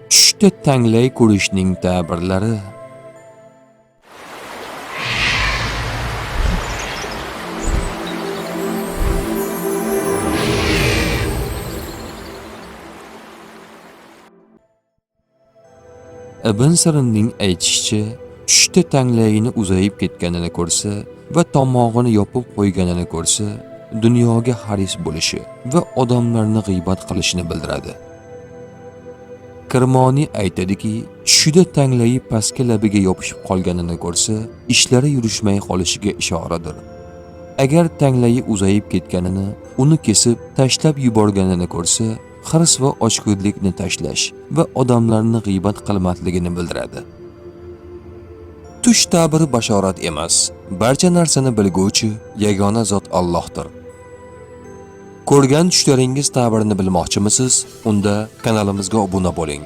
tushda tanglay ko'rishning ta'birlari. Ibn Sirinning aytishicha, tushda tanglayini uzayib ketganini ko'rsa va tomog'ini yopib qo'yganini ko'rsa, dunyoga haris bo'lishi va odamlarni g'iybat qilishini bildiradi. Kirmoniy aytadiki, tushida tanglayi pastki labiga yopishib qolganini ko'rsa, ishlari yurishmay qolishiga ishoradir. Agar tanglayi uzayib ketganini, uni kesib, tashlab yuborganini ko'rsa, hirs va ochko'zlikni tashlash va odamlarni g'iybat qilmasligini bildiradi. Tush ta'biri bashorat emas, barcha narsani bilguvchi yagona zot Allohdir. Ko'rgan tushlaringiz ta'birini bilmoqchimisiz? Unda kanalimizga obuna bo'ling.